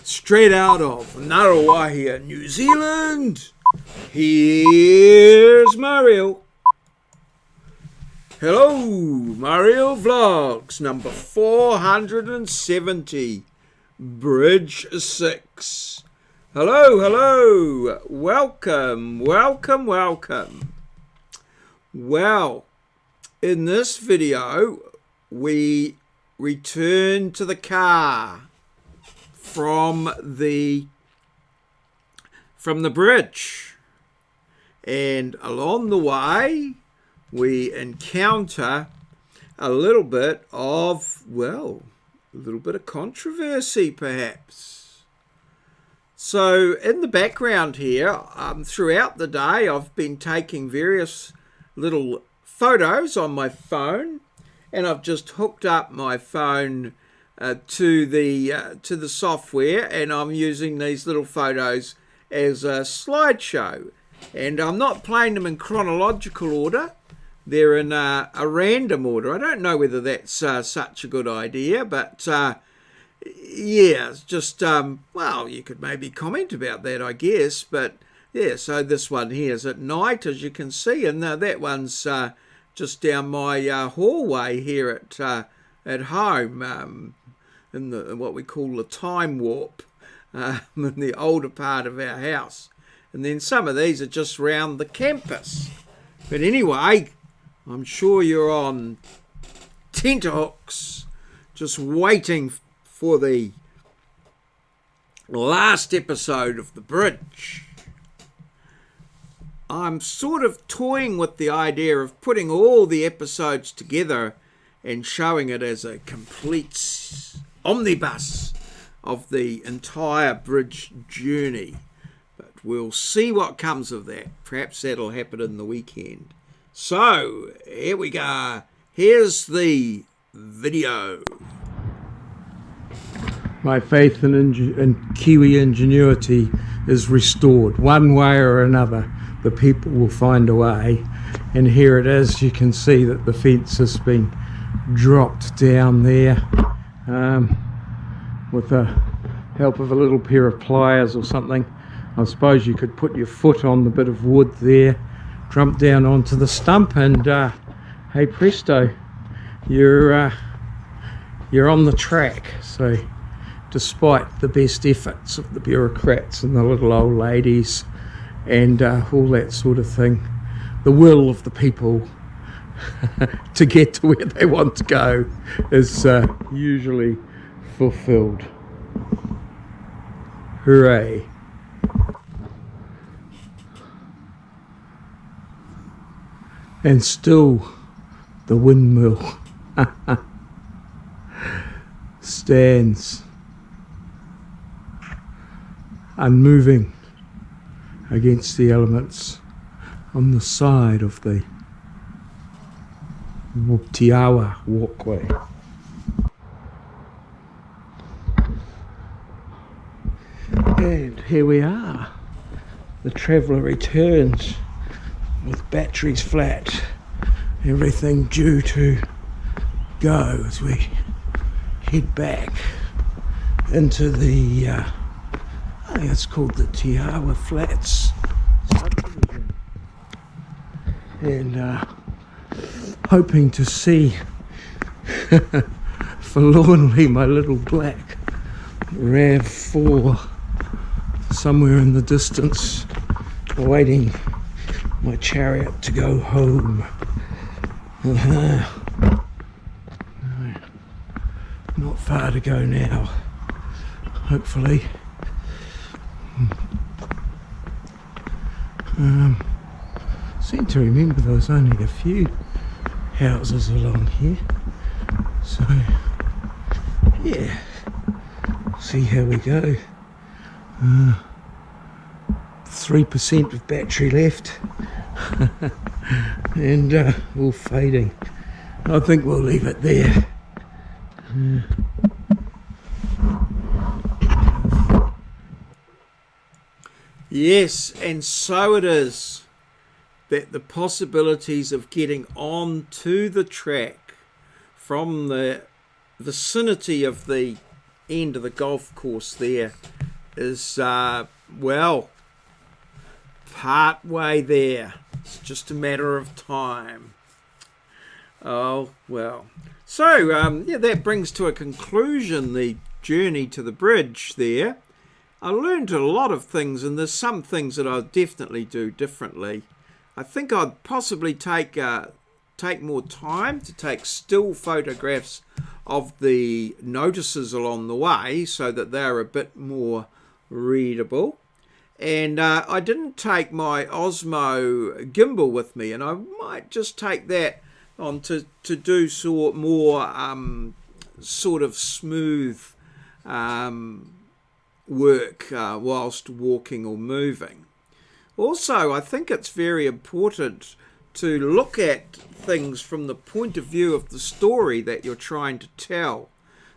straight out of Ngaruawahia, New Zealand. Here's Maurieo. Hello, Maurieo Vlogs, number 470, Bridge 6. Hello, welcome. Well, in this video, we return to the car from the bridge, and along the way we encounter a little bit of controversy perhaps. So in the background here, throughout the day I've been taking various little photos on my phone, and I've just hooked up my phone to the software, and I'm using these little photos as a slideshow, and I'm not playing them in chronological order. They're in a random order. I don't know whether that's such a good idea, but yeah, it's just well, you could maybe comment about that, I guess. But yeah, so this one here is at night, as you can see, and that one's just down my hallway here at home, in what we call the time warp, in the older part of our house. And then some of these are just round the campus. But anyway, I'm sure you're on tenterhooks, just waiting for the last episode of The Bridge. I'm sort of toying with the idea of putting all the episodes together and showing it as a complete omnibus of the entire bridge journey. But we'll see what comes of that. Perhaps that'll happen in the weekend. So, here we go. Here's the video. My faith in Kiwi ingenuity is restored. One way or another, the people will find a way. And here it is. You can see that the fence has been dropped down there with the help of a little pair of pliers or something. I suppose you could put your foot on the bit of wood there, jump down onto the stump, and hey presto, you're on the track. So despite the best efforts of the bureaucrats and the little old ladies and all that sort of thing, the will of the people to get to where they want to go is usually fulfilled. Hooray. And still the windmill stands unmoving against the elements on the side of the Tiawa walkway. And here we are. The traveller returns with batteries flat, everything due to go as we head back into the I think it's called the Tiawa Flats subdivision, and hoping to see forlornly my little black RAV4 somewhere in the distance, awaiting my chariot to go home. No, not far to go now, hopefully. Seem to remember there was only a few houses along here, so yeah, see how we go. 3% of battery left and all fading. I think we'll leave it there. Yes, and so it is that the possibilities of getting on to the track from the vicinity of the end of the golf course there is, well, part way there. It's just a matter of time. Oh, well. So, yeah, that brings to a conclusion the journey to the bridge there. I learned a lot of things, and there's some things that I'll definitely do differently. I think I'd possibly take more time to take still photographs of the notices along the way so that they're a bit more readable. And I didn't take my Osmo gimbal with me, and I might just take that on to do more sort of smooth work whilst walking or moving. Also, I think it's very important to look at things from the point of view of the story that you're trying to tell.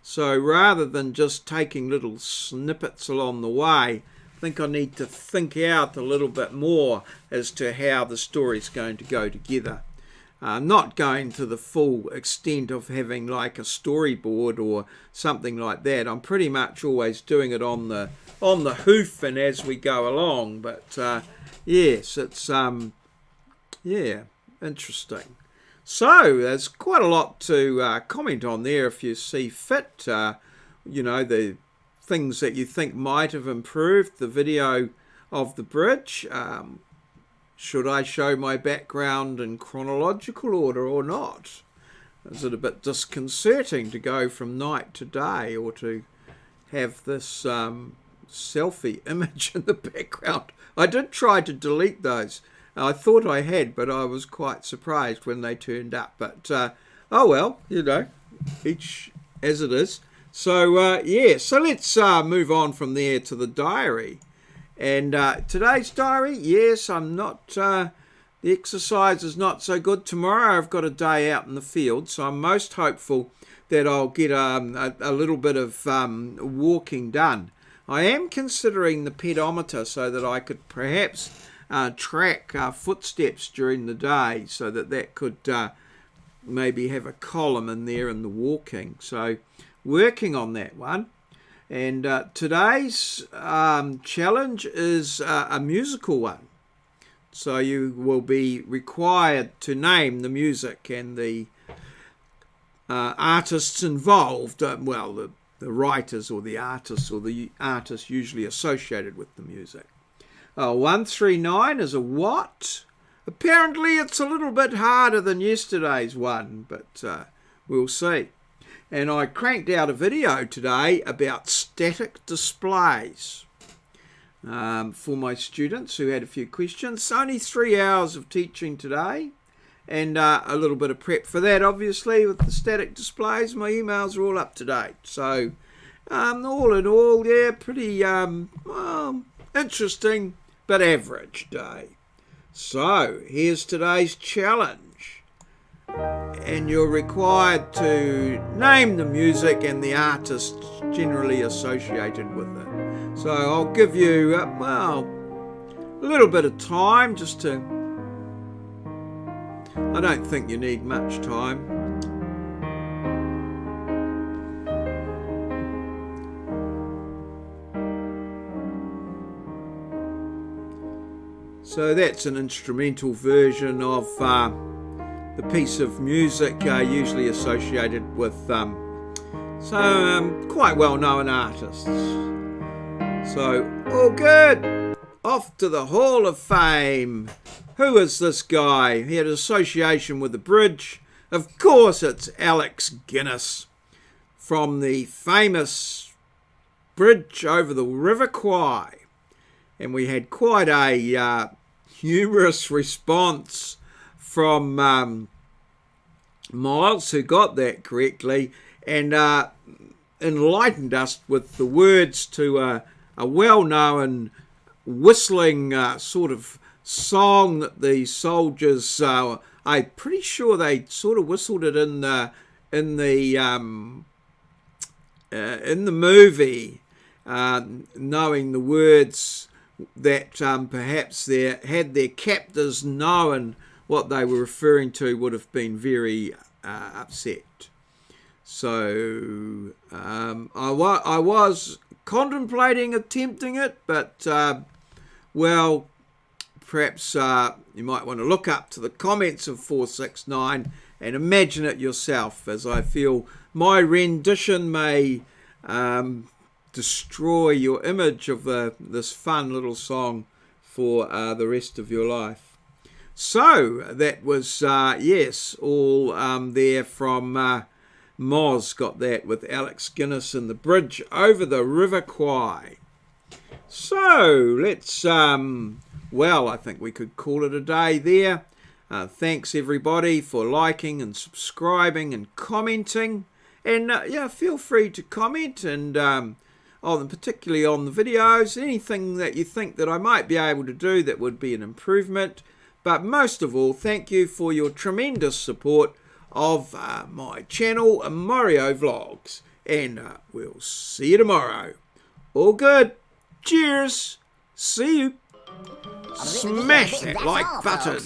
So rather than just taking little snippets along the way, I think I need to think out a little bit more as to how the story's going to go together. Not going to the full extent of having like a storyboard or something like that. I'm pretty much always doing it on the hoof and as we go along. But yes, it's yeah, interesting. So there's quite a lot to comment on there if you see fit. You know, the things that you think might have improved the video of the bridge. Should I show my background in chronological order or not? Is it a bit disconcerting to go from night to day, or to have this selfie image in the background? I did try to delete those. I thought I had, but I was quite surprised when they turned up. But, oh well, you know, each as it is. So, yeah, so let's move on from there to the diary. And today's diary, yes, I'm not, the exercise is not so good. Tomorrow I've got a day out in the field, so I'm most hopeful that I'll get a little bit of walking done. I am considering the pedometer so that I could perhaps track footsteps during the day, so that could maybe have a column in there in the walking. So working on that one. And today's challenge is a musical one. So you will be required to name the music and the artists involved. Well, the writers or the artists usually associated with the music. 139 is a what? Apparently it's a little bit harder than yesterday's one, but we'll see. And I cranked out a video today about static displays for my students who had a few questions. Only 3 hours of teaching today, and a little bit of prep for that, obviously, with the static displays. My emails are all up to date. So all in all, yeah, pretty well, interesting but average day. So here's today's challenge. And you're required to name the music and the artists generally associated with it. So I'll give you, well, a little bit of time just to... I don't think you need much time. So that's an instrumental version of the piece of music usually associated with quite well-known artists. So, all good. Off to the Hall of Fame. Who is this guy? He had association with the bridge. Of course, it's Alex Guinness from the famous bridge over the River Kwai. And we had quite a humorous response from Miles, who got that correctly, and enlightened us with the words to a well-known whistling sort of song that the soldiers, I'm pretty sure they sort of whistled it in the movie, knowing the words that perhaps had their captors known what they were referring to, would have been very upset. So I was contemplating attempting it, but well, perhaps you might want to look up to the comments of 469 and imagine it yourself, as I feel my rendition may destroy your image of this fun little song for the rest of your life. So that was, yes, all there from Moz, got that with Alex Guinness and the Bridge Over the River Kwai. So let's, well, I think we could call it a day there. Thanks everybody for liking and subscribing and commenting. And yeah, feel free to comment and particularly on the videos, anything that you think that I might be able to do that would be an improvement. But most of all, thank you for your tremendous support of my channel, Maurieo Vlogs. And we'll see you tomorrow. All good. Cheers. See you. Smash that like button.